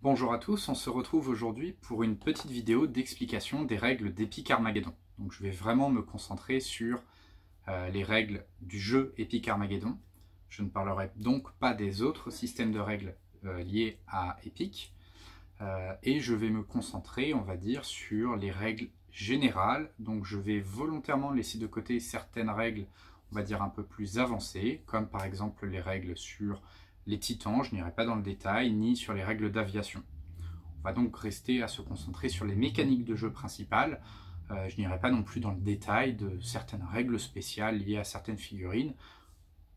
Bonjour à tous, on se retrouve aujourd'hui pour une petite vidéo d'explication des règles d'Epic Armageddon. Donc je vais vraiment me concentrer sur les règles du jeu Epic Armageddon. Je ne parlerai donc pas des autres systèmes de règles liés à Epic. Et je vais me concentrer, on va dire, sur les règles générales. Donc je vais volontairement laisser de côté certaines règles, on va dire, un peu plus avancées, comme par exemple les règles sur les titans, je n'irai pas dans le détail, ni sur les règles d'aviation. On va donc rester à se concentrer sur les mécaniques de jeu principales. Je n'irai pas non plus dans le détail de certaines règles spéciales liées à certaines figurines.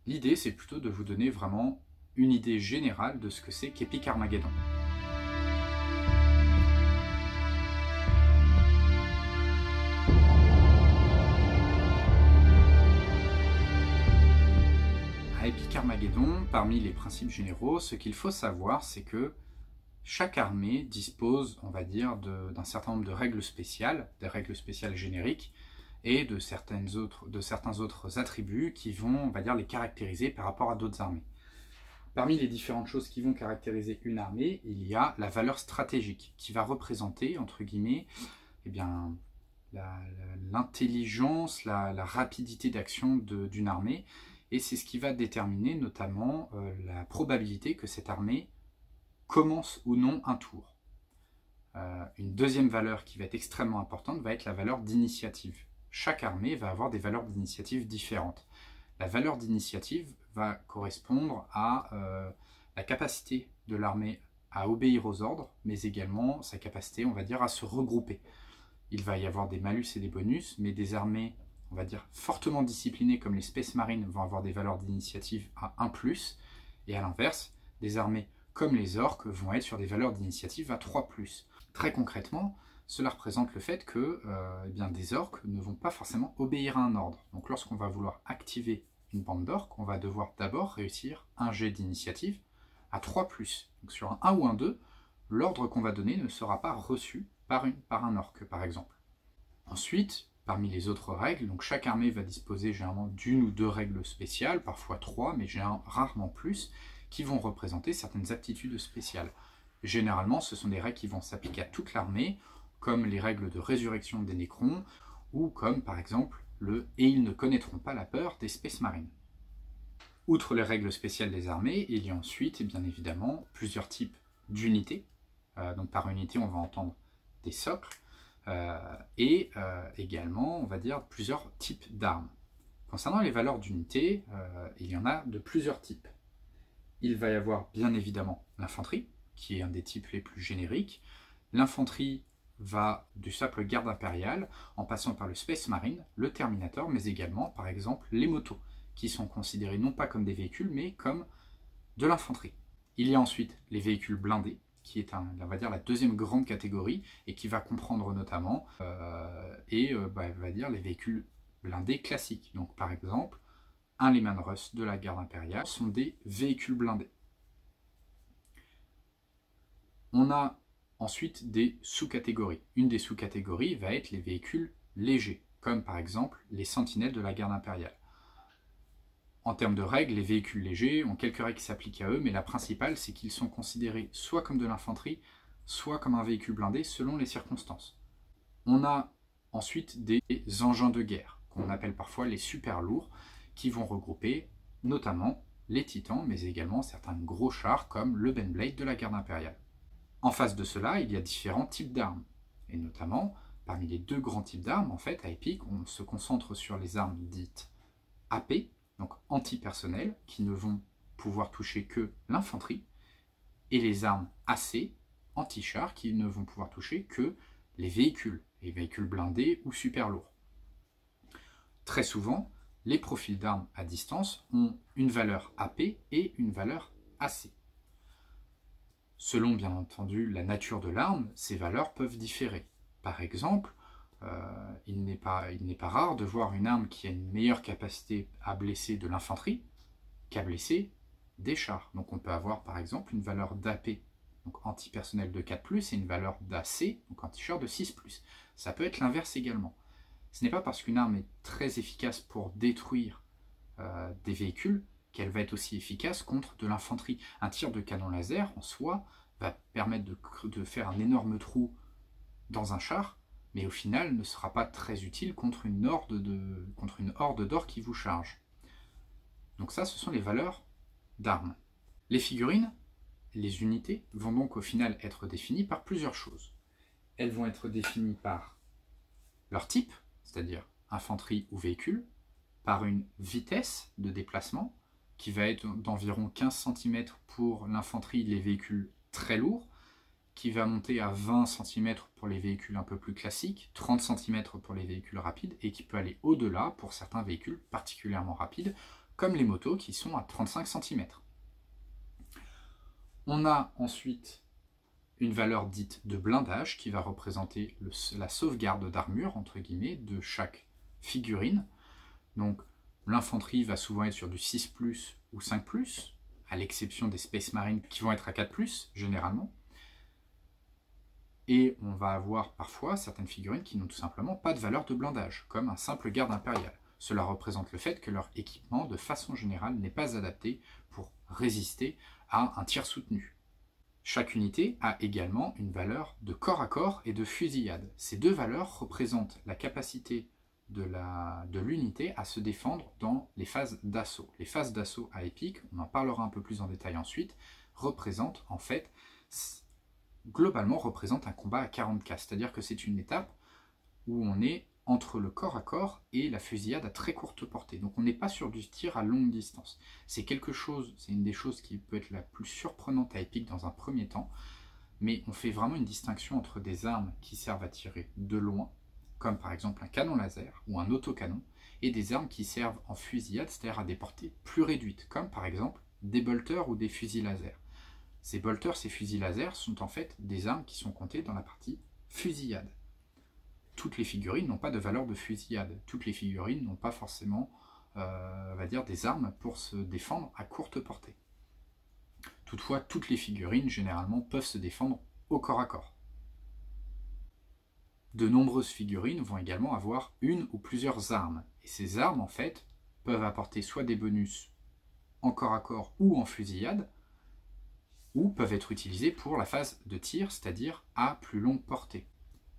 L'idée, c'est plutôt de vous donner vraiment une idée générale de ce que c'est qu'Epic Armageddon. À Epic Armageddon, parmi les principes généraux, ce qu'il faut savoir, c'est que chaque armée dispose, on va dire, d'un certain nombre de règles spéciales, des règles spéciales génériques, et de certains autres attributs qui vont, on va dire, les caractériser par rapport à d'autres armées. Parmi les différentes choses qui vont caractériser une armée, il y a la valeur stratégique, qui va représenter, entre guillemets, eh bien, l'intelligence, la rapidité d'action d'une armée, et c'est ce qui va déterminer notamment la probabilité que cette armée commence ou non un tour. Une deuxième valeur qui va être extrêmement importante va être la valeur d'initiative. Chaque armée va avoir des valeurs d'initiative différentes. La valeur d'initiative va correspondre à la capacité de l'armée à obéir aux ordres, mais également sa capacité, on va dire, à se regrouper. Il va y avoir des malus et des bonus, mais des armées, on va dire, fortement disciplinées comme les Space Marines vont avoir des valeurs d'initiative à 1+, et à l'inverse, des armées comme les orques vont être sur des valeurs d'initiative à 3+. Très concrètement, cela représente le fait que eh bien, des orques ne vont pas forcément obéir à un ordre. Donc lorsqu'on va vouloir activer une bande d'orques, on va devoir d'abord réussir un jet d'initiative à 3+. Donc sur un 1 ou un 2, l'ordre qu'on va donner ne sera pas reçu par un orque, par exemple. Ensuite, parmi les autres règles, donc chaque armée va disposer généralement d'une ou deux règles spéciales, parfois 3, mais rarement plus, qui vont représenter certaines aptitudes spéciales. Généralement, ce sont des règles qui vont s'appliquer à toute l'armée, comme les règles de résurrection des Nécrons, ou comme par exemple le « et ils ne connaîtront pas la peur » des Space Marines. Outre les règles spéciales des armées, il y a ensuite, et bien évidemment, plusieurs types d'unités. Donc par unité, on va entendre des socles, et également, on va dire, plusieurs types d'armes. Concernant les valeurs d'unité, il y en a de plusieurs types. Il va y avoir bien évidemment l'infanterie, qui est un des types les plus génériques. L'infanterie va du simple garde impérial, en passant par le Space Marine, le Terminator, mais également, par exemple, les motos, qui sont considérés non pas comme des véhicules, mais comme de l'infanterie. Il y a ensuite les véhicules blindés, qui est, on va dire, la deuxième grande catégorie, et qui va comprendre notamment, on va dire, les véhicules blindés classiques. Donc, par exemple, un Leman Russ de la garde impériale sont des véhicules blindés. On a ensuite des sous-catégories. Une des sous-catégories va être les véhicules légers, comme par exemple les sentinelles de la garde impériale. En termes de règles, les véhicules légers ont quelques règles qui s'appliquent à eux, mais la principale, c'est qu'ils sont considérés soit comme de l'infanterie, soit comme un véhicule blindé, selon les circonstances. On a ensuite des engins de guerre, qu'on appelle parfois les super lourds, qui vont regrouper notamment les titans, mais également certains gros chars comme le Baneblade de la garde impériale. En face de cela, il y a différents types d'armes, et notamment, parmi les deux grands types d'armes, en fait, à Epic, on se concentre sur les armes dites AP, donc antipersonnelles, qui ne vont pouvoir toucher que l'infanterie, et les armes AC, anti-chars, qui ne vont pouvoir toucher que les véhicules blindés ou super lourds. Très souvent, les profils d'armes à distance ont une valeur AP et une valeur AC. Selon, bien entendu, la nature de l'arme, ces valeurs peuvent différer. Par exemple, il n'est pas rare de voir une arme qui a une meilleure capacité à blesser de l'infanterie qu'à blesser des chars. Donc on peut avoir par exemple une valeur d'AP, donc antipersonnel de 4+, et une valeur d'AC, donc anti-char de 6+. Ça peut être l'inverse également. Ce n'est pas parce qu'une arme est très efficace pour détruire des véhicules qu'elle va être aussi efficace contre de l'infanterie. Un tir de canon laser, en soi, va permettre de faire un énorme trou dans un char, mais au final ne sera pas très utile contre une horde d'or qui vous charge. Donc ça, ce sont les valeurs d'armes. Les figurines, les unités, vont donc au final être définies par plusieurs choses. Elles vont être définies par leur type, c'est-à-dire infanterie ou véhicule, par une vitesse de déplacement, qui va être d'environ 15 cm pour l'infanterie, les véhicules très lourds, qui va monter à 20 cm pour les véhicules un peu plus classiques, 30 cm pour les véhicules rapides, et qui peut aller au-delà pour certains véhicules particulièrement rapides, comme les motos qui sont à 35 cm. On a ensuite une valeur dite de blindage qui va représenter la sauvegarde d'armure, entre guillemets, de chaque figurine. Donc l'infanterie va souvent être sur du 6+, ou 5+, à l'exception des Space Marines qui vont être à 4+, généralement. Et on va avoir parfois certaines figurines qui n'ont tout simplement pas de valeur de blindage, comme un simple garde impérial. Cela représente le fait que leur équipement, de façon générale, n'est pas adapté pour résister à un tir soutenu. Chaque unité a également une valeur de corps à corps et de fusillade. Ces deux valeurs représentent la capacité de l'unité à se défendre dans les phases d'assaut. Les phases d'assaut à épique, on en parlera un peu plus en détail ensuite, représentent en fait, globalement représentent un combat à 40K, c'est-à-dire que c'est une étape où on est entre le corps à corps et la fusillade à très courte portée. Donc on n'est pas sur du tir à longue distance. C'est une des choses qui peut être la plus surprenante à épique dans un premier temps, mais on fait vraiment une distinction entre des armes qui servent à tirer de loin, comme par exemple un canon laser ou un autocanon, et des armes qui servent en fusillade, c'est-à-dire à des portées plus réduites, comme par exemple des bolters ou des fusils laser. Ces bolters, ces fusils laser sont en fait des armes qui sont comptées dans la partie fusillade. Toutes les figurines n'ont pas de valeur de fusillade. Toutes les figurines n'ont pas forcément, on va dire, des armes pour se défendre à courte portée. Toutefois, toutes les figurines, généralement, peuvent se défendre au corps à corps. De nombreuses figurines vont également avoir une ou plusieurs armes. Et ces armes, en fait, peuvent apporter soit des bonus en corps à corps ou en fusillade, ou peuvent être utilisées pour la phase de tir, c'est-à-dire à plus longue portée.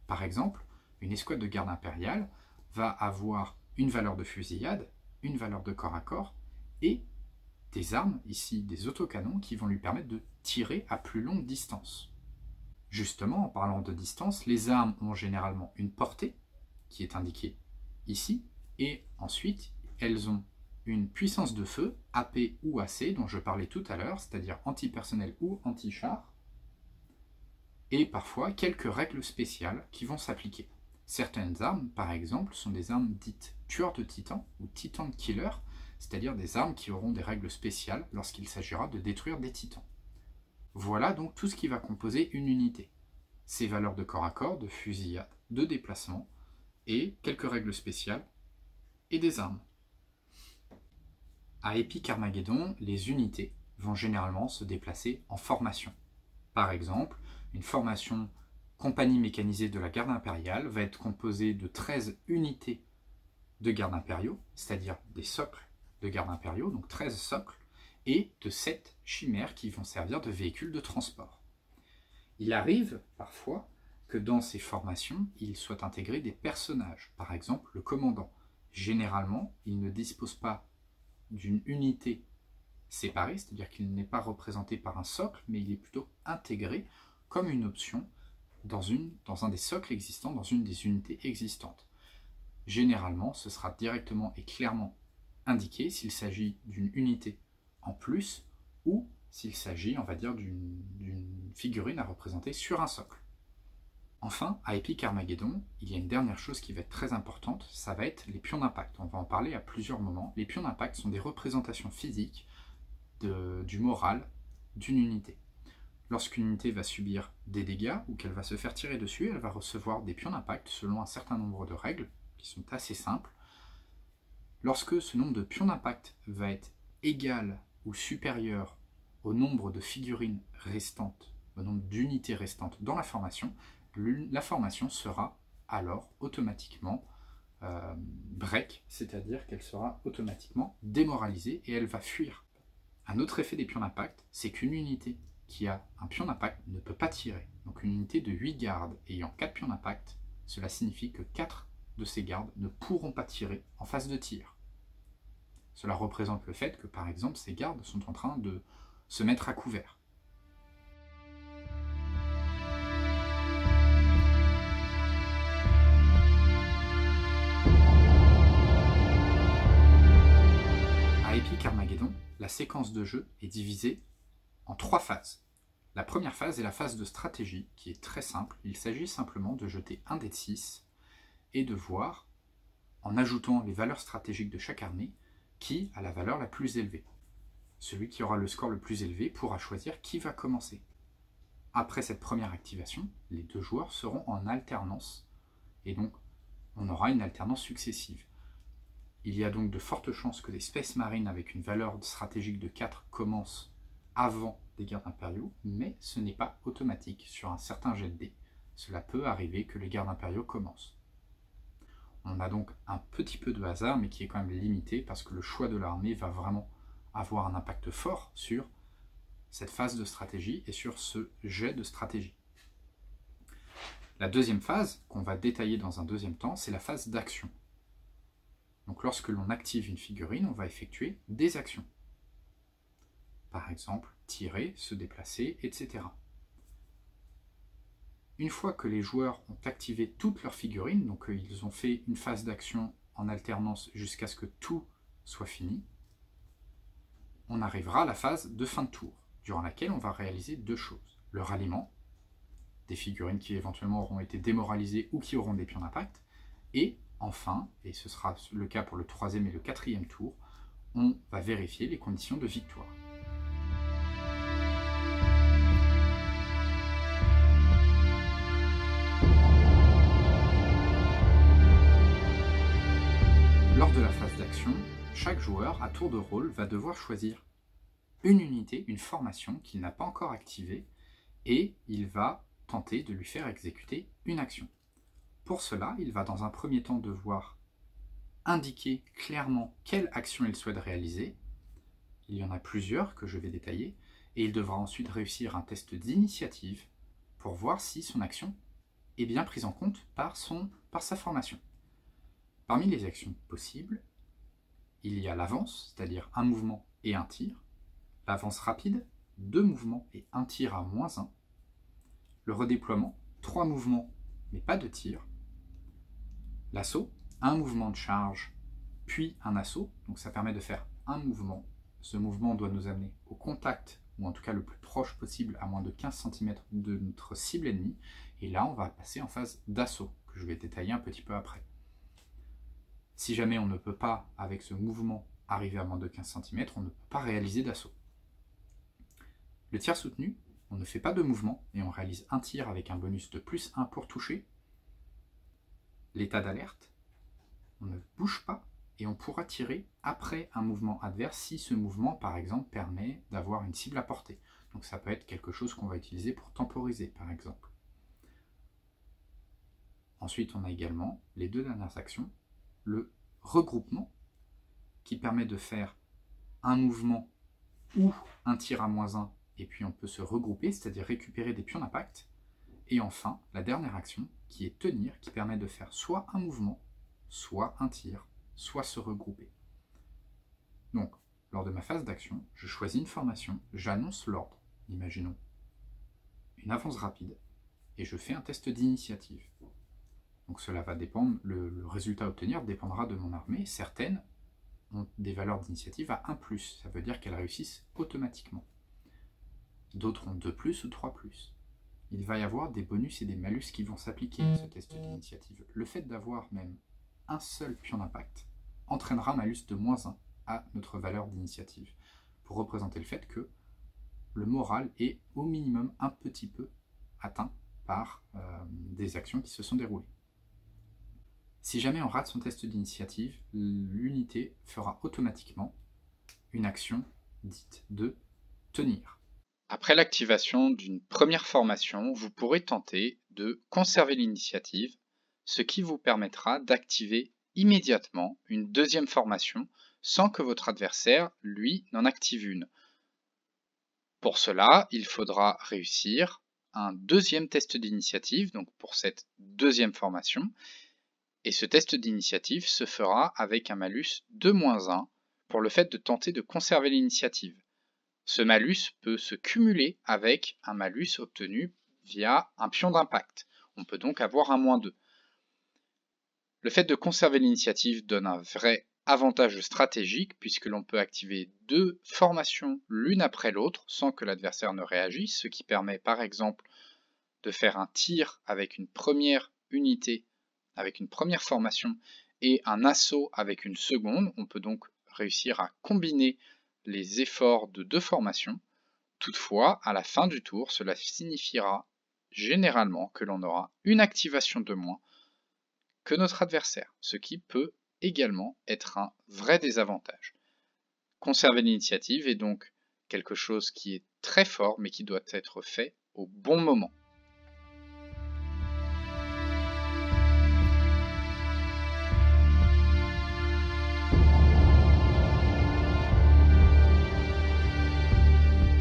Par exemple, une escouade de garde impériale va avoir une valeur de fusillade, une valeur de corps à corps, et des armes, ici des autocanons, qui vont lui permettre de tirer à plus longue distance. Justement, en parlant de distance, les armes ont généralement une portée, qui est indiquée ici, et ensuite, elles ont une puissance de feu, AP ou AC, dont je parlais tout à l'heure, c'est-à-dire antipersonnel ou anti-char, et parfois quelques règles spéciales qui vont s'appliquer. Certaines armes, par exemple, sont des armes dites tueurs de titans ou titan killer, c'est-à-dire des armes qui auront des règles spéciales lorsqu'il s'agira de détruire des titans. Voilà donc tout ce qui va composer une unité. Ses valeurs de corps à corps, de fusillade, de déplacement, et quelques règles spéciales, et des armes. À Epic Armageddon, les unités vont généralement se déplacer en formation. Par exemple, une formation compagnie mécanisée de la garde impériale va être composée de 13 unités de gardes impériaux, c'est-à-dire des socles de gardes impériaux, donc 13 socles, et de 7 chimères qui vont servir de véhicules de transport. Il arrive parfois que dans ces formations, il soit intégré des personnages, par exemple le commandant. Généralement, il ne dispose pas d'une unité séparée, c'est-à-dire qu'il n'est pas représenté par un socle, mais il est plutôt intégré comme une option dans un des socles existants, dans une des unités existantes. Généralement, ce sera directement et clairement indiqué s'il s'agit d'une unité en plus ou s'il s'agit, on va dire, d'une figurine à représenter sur un socle. Enfin, à Epic Armageddon, il y a une dernière chose qui va être très importante, ça va être les pions d'impact. On va en parler à plusieurs moments. Les pions d'impact sont des représentations physiques du moral d'une unité. Lorsqu'une unité va subir des dégâts ou qu'elle va se faire tirer dessus, elle va recevoir des pions d'impact selon un certain nombre de règles qui sont assez simples. Lorsque ce nombre de pions d'impact va être égal ou supérieur au nombre de figurines restantes, au nombre d'unités restantes dans la formation sera alors automatiquement break, c'est-à-dire qu'elle sera automatiquement démoralisée et elle va fuir. Un autre effet des pions d'impact, c'est qu'une unité qui a un pion d'impact ne peut pas tirer. Donc une unité de 8 gardes ayant 4 pions d'impact, cela signifie que 4 de ces gardes ne pourront pas tirer en phase de tir. Cela représente le fait que, par exemple, ces gardes sont en train de se mettre à couvert. À Epic Armageddon, la séquence de jeu est divisée en 3 phases. La première phase est la phase de stratégie, qui est très simple. Il s'agit simplement de jeter un dé de 6 et de voir, en ajoutant les valeurs stratégiques de chaque armée, qui a la valeur la plus élevée. Celui qui aura le score le plus élevé pourra choisir qui va commencer. Après cette première activation, les 2 joueurs seront en alternance, et donc on aura une alternance successive. Il y a donc de fortes chances que des Space Marines avec une valeur stratégique de 4 commencent avant des gardes impériaux, mais ce n'est pas automatique sur un certain jet de dés. Cela peut arriver que les gardes impériaux commencent. On a donc un petit peu de hasard, mais qui est quand même limité, parce que le choix de l'armée va vraiment avoir un impact fort sur cette phase de stratégie et sur ce jet de stratégie. La deuxième phase, qu'on va détailler dans un deuxième temps, c'est la phase d'action. Donc lorsque l'on active une figurine, on va effectuer des actions. Par exemple, tirer, se déplacer, etc. Une fois que les joueurs ont activé toutes leurs figurines, donc ils ont fait une phase d'action en alternance jusqu'à ce que tout soit fini, on arrivera à la phase de fin de tour, durant laquelle on va réaliser 2 choses. Le ralliement, des figurines qui éventuellement auront été démoralisées ou qui auront des pions d'impact, et enfin, et ce sera le cas pour le 3e et le 4e tour, on va vérifier les conditions de victoire. Lors de la phase d'action, chaque joueur, à tour de rôle, va devoir choisir une unité, une formation qu'il n'a pas encore activée, et il va tenter de lui faire exécuter une action. Pour cela, il va dans un premier temps devoir indiquer clairement quelle action il souhaite réaliser. Il y en a plusieurs que je vais détailler, et il devra ensuite réussir un test d'initiative pour voir si son action est bien prise en compte par sa formation. Parmi les actions possibles, il y a l'avance, c'est-à-dire un mouvement et un tir, l'avance rapide, 2 mouvements et un tir à -1, le redéploiement, 3 mouvements mais pas de tir, l'assaut, un mouvement de charge puis un assaut, donc ça permet de faire un mouvement. Ce mouvement doit nous amener au contact, ou en tout cas le plus proche possible, à moins de 15 cm de notre cible ennemie, et là on va passer en phase d'assaut, que je vais détailler un petit peu après. Si jamais on ne peut pas, avec ce mouvement, arriver à moins de 15 cm, on ne peut pas réaliser d'assaut. Le tir soutenu, on ne fait pas de mouvement, et on réalise un tir avec un bonus de +1 pour toucher. L'état d'alerte, on ne bouge pas, et on pourra tirer après un mouvement adverse si ce mouvement, par exemple, permet d'avoir une cible à portée. Donc ça peut être quelque chose qu'on va utiliser pour temporiser, par exemple. Ensuite, on a également les 2 dernières actions, le regroupement, qui permet de faire un mouvement ou un tir à -1, et puis on peut se regrouper, c'est-à-dire récupérer des pions d'impact. Et enfin, la dernière action, qui est tenir, qui permet de faire soit un mouvement, soit un tir, soit se regrouper. Donc, lors de ma phase d'action, je choisis une formation, j'annonce l'ordre, imaginons une avance rapide, et je fais un test d'initiative. Donc cela va dépendre, le résultat à obtenir dépendra de mon armée. Certaines ont des valeurs d'initiative à 1+, ça veut dire qu'elles réussissent automatiquement. D'autres ont 2+, ou 3+. Il va y avoir des bonus et des malus qui vont s'appliquer à ce test d'initiative. Le fait d'avoir même un seul pion d'impact entraînera un malus de -1 à notre valeur d'initiative, pour représenter le fait que le moral est au minimum un petit peu atteint par des actions qui se sont déroulées. Si jamais on rate son test d'initiative, l'unité fera automatiquement une action dite de tenir. Après l'activation d'une première formation, vous pourrez tenter de conserver l'initiative, ce qui vous permettra d'activer immédiatement une deuxième 2e formation, sans que votre adversaire, lui, n'en active une. Pour cela, il faudra réussir un deuxième test d'initiative, donc pour cette deuxième formation. Et ce test d'initiative se fera avec un malus de -1 pour le fait de tenter de conserver l'initiative. Ce malus peut se cumuler avec un malus obtenu via un pion d'impact. On peut donc avoir un -2. Le fait de conserver l'initiative donne un vrai avantage stratégique puisque l'on peut activer 2 formations l'une après l'autre sans que l'adversaire ne réagisse, ce qui permet par exemple de faire un tir avec une première unité, avec une première formation et un assaut avec une seconde. On peut donc réussir à combiner les efforts de 2 formations. Toutefois, à la fin du tour, cela signifiera généralement que l'on aura une activation de moins que notre adversaire, ce qui peut également être un vrai désavantage. Conserver l'initiative est donc quelque chose qui est très fort mais qui doit être fait au bon moment.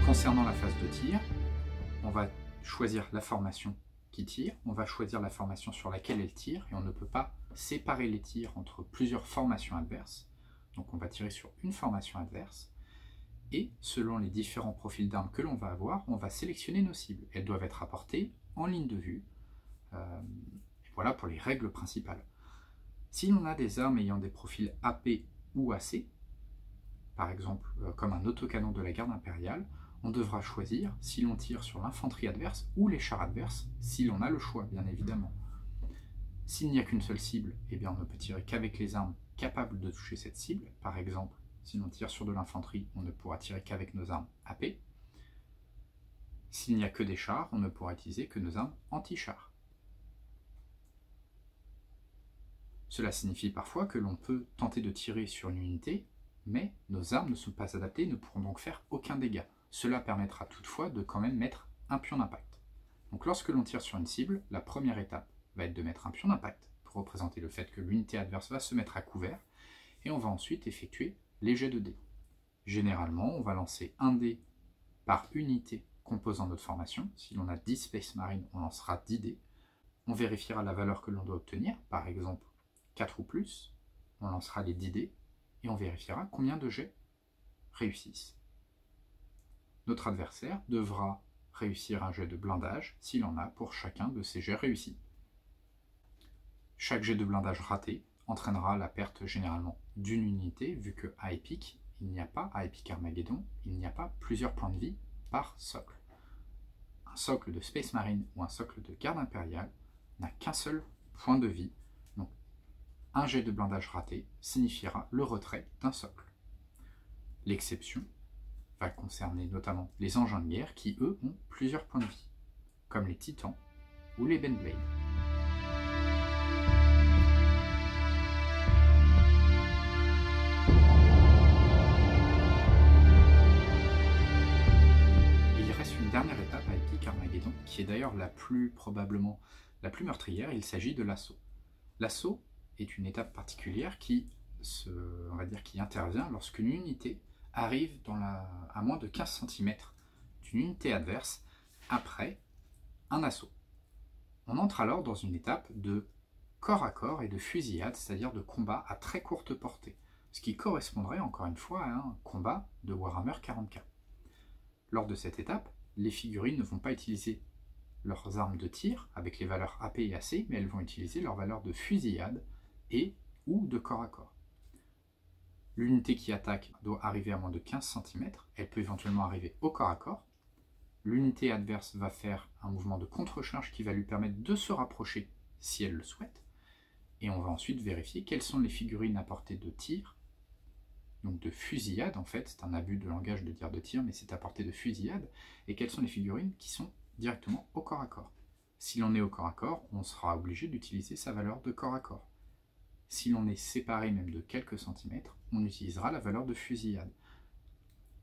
Concernant la phase de tir, on va choisir la formation qui tire, on va choisir la formation sur laquelle elle tire, et on ne peut pas séparer les tirs entre plusieurs formations adverses. Donc on va tirer sur une formation adverse, et selon les différents profils d'armes que l'on va avoir, on va sélectionner nos cibles. Elles doivent être apportées en ligne de vue. Et voilà pour les règles principales. Si l'on a des armes ayant des profils AP ou AC, par exemple comme un autocanon de la garde impériale, on devra choisir si l'on tire sur l'infanterie adverse ou les chars adverses, si l'on a le choix, bien évidemment. S'il n'y a qu'une seule cible, eh bien on ne peut tirer qu'avec les armes capables de toucher cette cible. Par exemple, si l'on tire sur de l'infanterie, on ne pourra tirer qu'avec nos armes AP. S'il n'y a que des chars, on ne pourra utiliser que nos armes anti-chars. Cela signifie parfois que l'on peut tenter de tirer sur une unité, mais nos armes ne sont pas adaptées et ne pourront donc faire aucun dégât. Cela permettra toutefois de quand même mettre un pion d'impact. Donc lorsque l'on tire sur une cible, la première étape va être de mettre un pion d'impact pour représenter le fait que l'unité adverse va se mettre à couvert, et on va ensuite effectuer les jets de dés. Généralement, on va lancer un dé par unité composant notre formation. Si l'on a 10 Space Marines, on lancera 10 dés. On vérifiera la valeur que l'on doit obtenir, par exemple 4 ou plus, on lancera les 10 dés, et on vérifiera combien de jets réussissent. Notre adversaire devra réussir un jet de blindage s'il en a pour chacun de ces jets réussis. Chaque jet de blindage raté entraînera la perte généralement d'une unité, vu que à Epic, il n'y a pas, à Epic Armageddon, il n'y a pas plusieurs points de vie par socle. Un socle de Space Marine ou un socle de garde impériale n'a qu'un seul point de vie, donc un jet de blindage raté signifiera le retrait d'un socle. L'exception va concerner notamment les engins de guerre qui, eux, ont plusieurs points de vie, comme les titans ou les Benblade. Il reste une dernière étape à Epic Armageddon, qui est d'ailleurs probablement la plus meurtrière, il s'agit de l'assaut. L'assaut est une étape particulière qui intervient lorsqu'une unité arrive à moins de 15 cm d'une unité adverse après un assaut. On entre alors dans une étape de corps à corps et de fusillade, c'est-à-dire de combat à très courte portée, ce qui correspondrait encore une fois à un combat de Warhammer 40K. Lors de cette étape, les figurines ne vont pas utiliser leurs armes de tir avec les valeurs AP et AC, mais elles vont utiliser leurs valeurs de fusillade et ou de corps à corps. L'unité qui attaque doit arriver à moins de 15 cm, elle peut éventuellement arriver au corps à corps. L'unité adverse va faire un mouvement de contre-charge qui va lui permettre de se rapprocher si elle le souhaite. Et on va ensuite vérifier quelles sont les figurines à portée de tir, donc de fusillade en fait, c'est un abus de langage de dire de tir, mais c'est à portée de fusillade, et quelles sont les figurines qui sont directement au corps à corps. Si l'on est au corps à corps, on sera obligé d'utiliser sa valeur de corps à corps. Si l'on est séparé même de quelques centimètres, on utilisera la valeur de fusillade.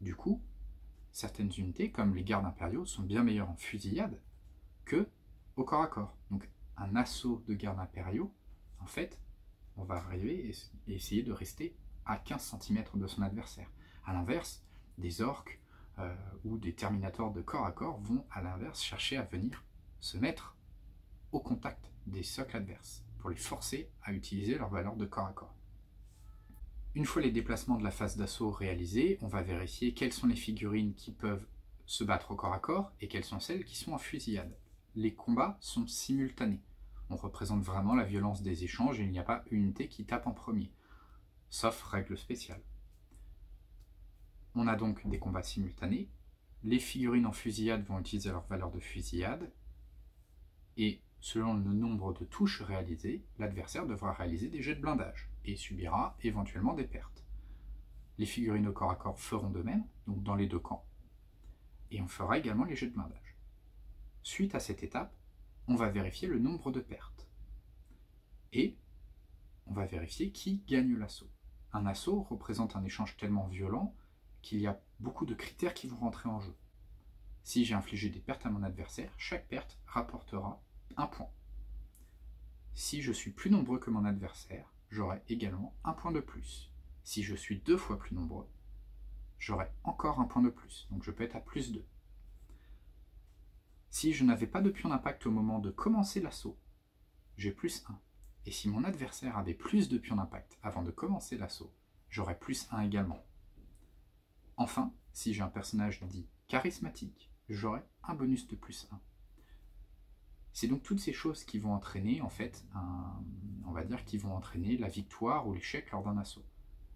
Du coup, certaines unités, comme les gardes impériaux, sont bien meilleures en fusillade que au corps à corps. Donc un assaut de gardes impériaux, en fait, on va arriver et essayer de rester à 15 cm de son adversaire. A l'inverse, des orques, ou des terminators de corps à corps vont à l'inverse chercher à venir se mettre au contact des socles adverses pour les forcer à utiliser leur valeur de corps à corps. Une fois les déplacements de la phase d'assaut réalisés, on va vérifier quelles sont les figurines qui peuvent se battre au corps à corps et quelles sont celles qui sont en fusillade. Les combats sont simultanés. On représente vraiment la violence des échanges et il n'y a pas une unité qui tape en premier, sauf règle spéciale. On a donc des combats simultanés. Les figurines en fusillade vont utiliser leur valeur de fusillade et selon le nombre de touches réalisées, l'adversaire devra réaliser des jets de blindage et subira éventuellement des pertes. Les figurines au corps à corps feront de même, donc dans les deux camps, et on fera également les jets de blindage. Suite à cette étape, on va vérifier le nombre de pertes et on va vérifier qui gagne l'assaut. Un assaut représente un échange tellement violent qu'il y a beaucoup de critères qui vont rentrer en jeu. Si j'ai infligé des pertes à mon adversaire, chaque perte rapportera un point. Si je suis plus nombreux que mon adversaire, j'aurai également un point de plus. Si je suis 2 fois plus nombreux, j'aurai encore un point de plus. Donc je peux être à plus 2. Si je n'avais pas de pion d'impact au moment de commencer l'assaut, j'ai plus 1. Et si mon adversaire avait plus de pions d'impact avant de commencer l'assaut, j'aurai plus 1 également. Enfin, si j'ai un personnage dit charismatique, j'aurai un bonus de plus 1. C'est donc toutes ces choses qui vont entraîner, en fait, on va dire, qui vont entraîner la victoire ou l'échec lors d'un assaut.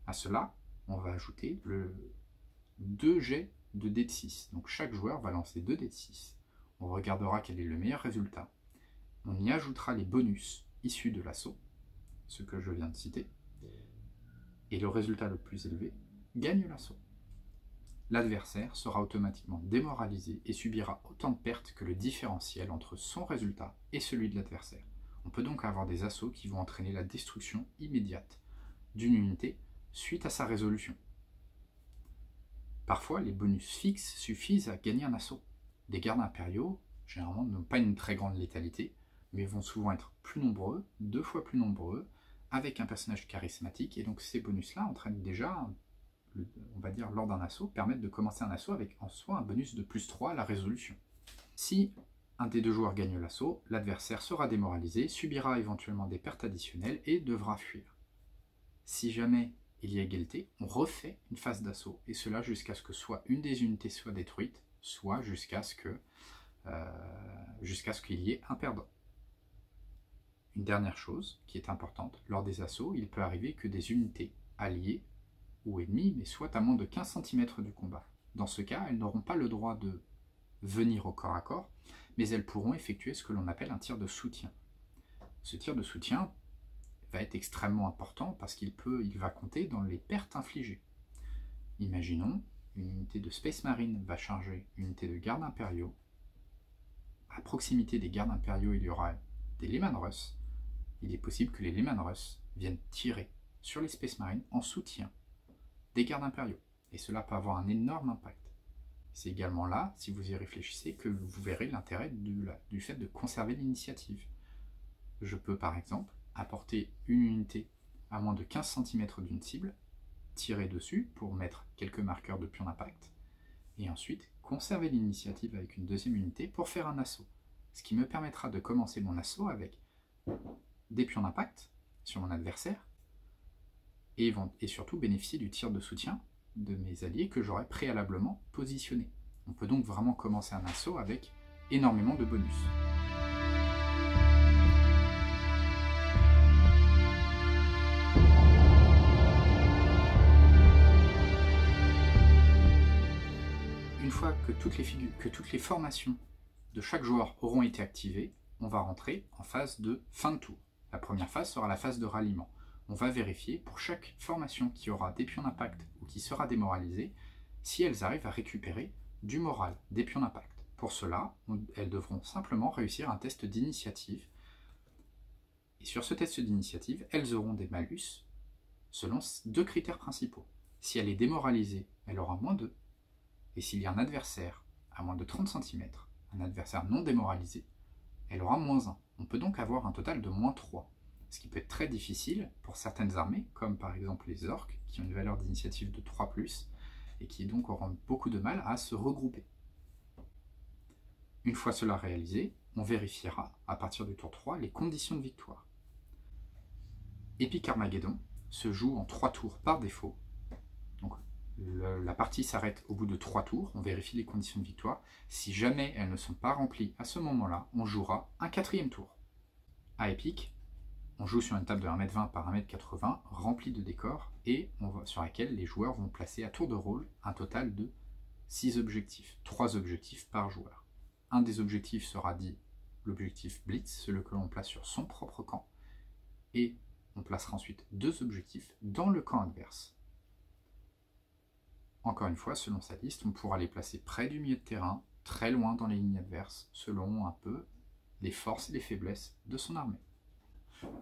À cela, on va ajouter 2 jets de dés de 6. Donc chaque joueur va lancer 2 dés de 6. On regardera quel est le meilleur résultat. On y ajoutera les bonus issus de l'assaut, ce que je viens de citer, et le résultat le plus élevé gagne l'assaut. L'adversaire sera automatiquement démoralisé et subira autant de pertes que le différentiel entre son résultat et celui de l'adversaire. On peut donc avoir des assauts qui vont entraîner la destruction immédiate d'une unité suite à sa résolution. Parfois, les bonus fixes suffisent à gagner un assaut. Des gardes impériaux, généralement, n'ont pas une très grande létalité, mais vont souvent être plus nombreux, 2 fois plus nombreux, avec un personnage charismatique, et donc ces bonus-là entraînent déjà, on va dire, lors d'un assaut, permettent de commencer un assaut avec en soi un bonus de plus 3 à la résolution. Si un des 2 joueurs gagne l'assaut, l'adversaire sera démoralisé, subira éventuellement des pertes additionnelles et devra fuir. Si jamais il y a égalité, on refait une phase d'assaut, et cela jusqu'à ce que soit une des unités soit détruite, soit jusqu'à ce qu'il y ait un perdant. Une dernière chose qui est importante, lors des assauts, il peut arriver que des unités alliées ou ennemies mais soient à moins de 15 cm du combat. Dans ce cas, elles n'auront pas le droit de venir au corps à corps, mais elles pourront effectuer ce que l'on appelle un tir de soutien. Ce tir de soutien va être extrêmement important parce qu'il va compter dans les pertes infligées. Imaginons, une unité de Space Marine va charger une unité de gardes impériaux. À proximité des gardes impériaux, il y aura des Leman Russ. Il est possible que les Leman Russ viennent tirer sur les Space Marines en soutien des gardes impériaux. Et cela peut avoir un énorme impact. C'est également là, si vous y réfléchissez, que vous verrez l'intérêt du fait de conserver l'initiative. Je peux par exemple apporter une unité à moins de 15 cm d'une cible, tirer dessus pour mettre quelques marqueurs de pions d'impact, et ensuite conserver l'initiative avec une deuxième unité pour faire un assaut. Ce qui me permettra de commencer mon assaut avec des pions d'impact sur mon adversaire, et surtout bénéficier du tir de soutien de mes alliés que j'aurai préalablement positionnés. On peut donc vraiment commencer un assaut avec énormément de bonus. Une fois que toutes les formations de chaque joueur auront été activées, on va rentrer en phase de fin de tour. La première phase sera la phase de ralliement. On va vérifier pour chaque formation qui aura des pions d'impact ou qui sera démoralisée, si elles arrivent à récupérer du moral, des pions d'impact. Pour cela, elles devront simplement réussir un test d'initiative. Et sur ce test d'initiative, elles auront des malus selon 2 critères principaux. Si elle est démoralisée, elle aura moins 2. Et s'il y a un adversaire à moins de 30 cm, un adversaire non démoralisé, elle aura moins 1. On peut donc avoir un total de moins 3. Ce qui peut être très difficile pour certaines armées, comme par exemple les orques, qui ont une valeur d'initiative de 3+, et qui donc auront beaucoup de mal à se regrouper. Une fois cela réalisé, on vérifiera, à partir du tour 3, les conditions de victoire. Epic Armageddon se joue en 3 tours par défaut. Donc, la partie s'arrête au bout de 3 tours, on vérifie les conditions de victoire. Si jamais elles ne sont pas remplies à ce moment-là, on jouera un 4e tour. À Epic, on joue sur une table de 1m20 par 1m80, remplie de décors, et sur laquelle les joueurs vont placer à tour de rôle un total de 6 objectifs, 3 objectifs par joueur. Un des objectifs sera dit l'objectif Blitz, celui que l'on place sur son propre camp, et on placera ensuite 2 objectifs dans le camp adverse. Encore une fois, selon sa liste, on pourra les placer près du milieu de terrain, très loin dans les lignes adverses, selon un peu les forces et les faiblesses de son armée.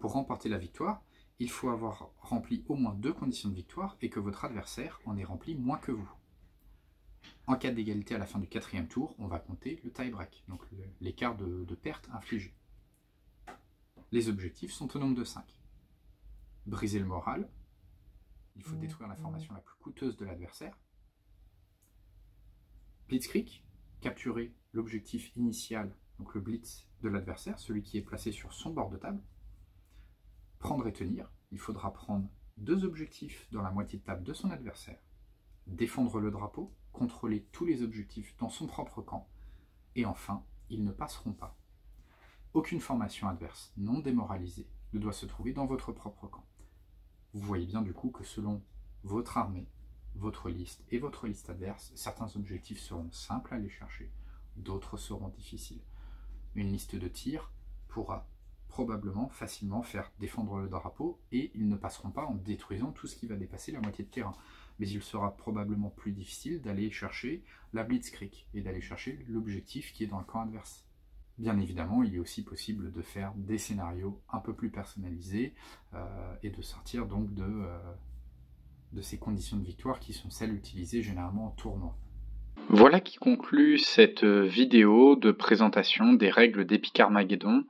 Pour remporter la victoire, il faut avoir rempli au moins 2 conditions de victoire et que votre adversaire en ait rempli moins que vous. En cas d'égalité à la fin du 4e tour, on va compter le tie-break, donc l'écart de perte infligé. Les objectifs sont au nombre de 5. Briser le moral, il faut détruire l'information la plus coûteuse de l'adversaire. Blitzkrieg, capturer l'objectif initial, donc le blitz de l'adversaire, celui qui est placé sur son bord de table. Prendre et tenir, il faudra prendre 2 objectifs dans la moitié de table de son adversaire. Défendre le drapeau, contrôler tous les objectifs dans son propre camp. Et enfin, ils ne passeront pas. Aucune formation adverse non démoralisée ne doit se trouver dans votre propre camp. Vous voyez bien du coup que selon votre armée, votre liste et votre liste adverse, certains objectifs seront simples à aller chercher, d'autres seront difficiles. Une liste de tir pourra probablement facilement faire défendre le drapeau et ils ne passeront pas en détruisant tout ce qui va dépasser la moitié de terrain. Mais il sera probablement plus difficile d'aller chercher la Blitzkrieg et d'aller chercher l'objectif qui est dans le camp adverse. Bien évidemment, il est aussi possible de faire des scénarios un peu plus personnalisés et de sortir donc de ces conditions de victoire qui sont celles utilisées généralement en tournoi. Voilà qui conclut cette vidéo de présentation des règles d'Epic Armageddon.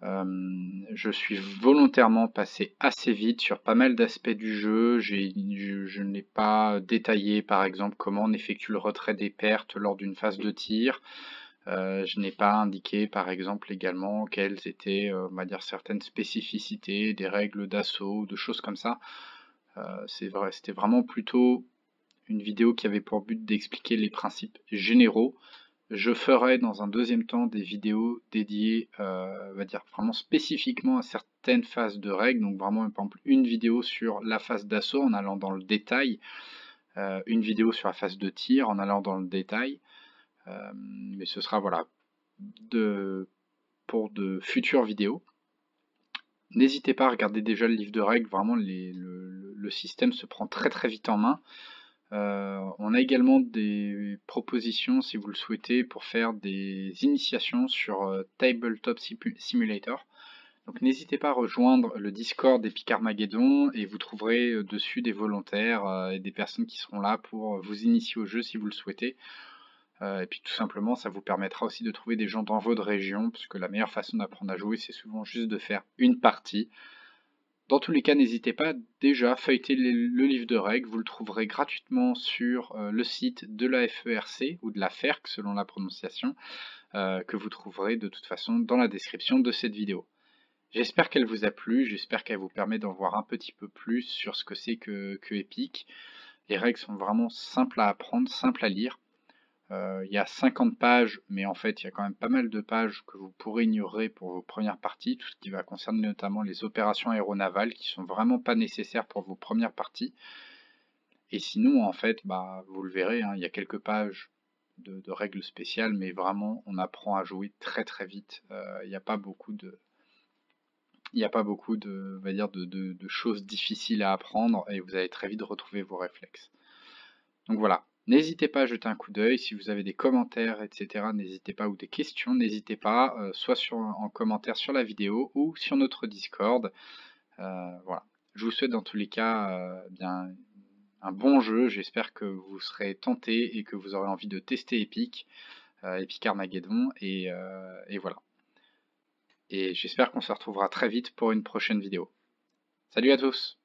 Je suis volontairement passé assez vite sur pas mal d'aspects du jeu. Je n'ai pas détaillé par exemple comment on effectue le retrait des pertes lors d'une phase de tir. Je n'ai pas indiqué par exemple également quelles étaient on va dire certaines spécificités des règles d'assaut, de choses comme ça. C'était vraiment plutôt une vidéo qui avait pour but d'expliquer les principes généraux. Je ferai dans un deuxième temps des vidéos dédiées, on va dire vraiment spécifiquement à certaines phases de règles, donc vraiment par exemple une vidéo sur la phase d'assaut en allant dans le détail, une vidéo sur la phase de tir en allant dans le détail, mais ce sera voilà pour de futures vidéos. N'hésitez pas à regarder déjà le livre de règles, vraiment le système se prend très très vite en main. On a également des propositions, si vous le souhaitez, pour faire des initiations sur Tabletop Simulator. Donc n'hésitez pas à rejoindre le Discord d'Epic Armageddon et vous trouverez dessus des volontaires et des personnes qui seront là pour vous initier au jeu si vous le souhaitez. Et puis tout simplement, ça vous permettra aussi de trouver des gens dans votre région, puisque la meilleure façon d'apprendre à jouer, c'est souvent juste de faire une partie. Dans tous les cas, n'hésitez pas déjà à feuilleter le livre de règles, vous le trouverez gratuitement sur le site de la FERC ou de la FERC selon la prononciation, que vous trouverez de toute façon dans la description de cette vidéo. J'espère qu'elle vous a plu, j'espère qu'elle vous permet d'en voir un petit peu plus sur ce que c'est que Epic. Les règles sont vraiment simples à apprendre, simples à lire. Il y a 50 pages, mais en fait il y a quand même pas mal de pages que vous pourrez ignorer pour vos premières parties, tout ce qui va concerner notamment les opérations aéronavales qui sont vraiment pas nécessaires pour vos premières parties. Et sinon en fait, vous le verrez, hein, il y a quelques pages de règles spéciales, mais vraiment on apprend à jouer très très vite. Il n'y a pas beaucoup de on va dire, de choses difficiles à apprendre et vous allez très vite retrouver vos réflexes. Donc voilà. N'hésitez pas à jeter un coup d'œil, si vous avez des commentaires, etc. N'hésitez pas, ou des questions, n'hésitez pas, soit en commentaire sur la vidéo ou sur notre Discord. Voilà. Je vous souhaite dans tous les cas bien un bon jeu, j'espère que vous serez tentés et que vous aurez envie de tester Epic Armageddon, et voilà. Et j'espère qu'on se retrouvera très vite pour une prochaine vidéo. Salut à tous!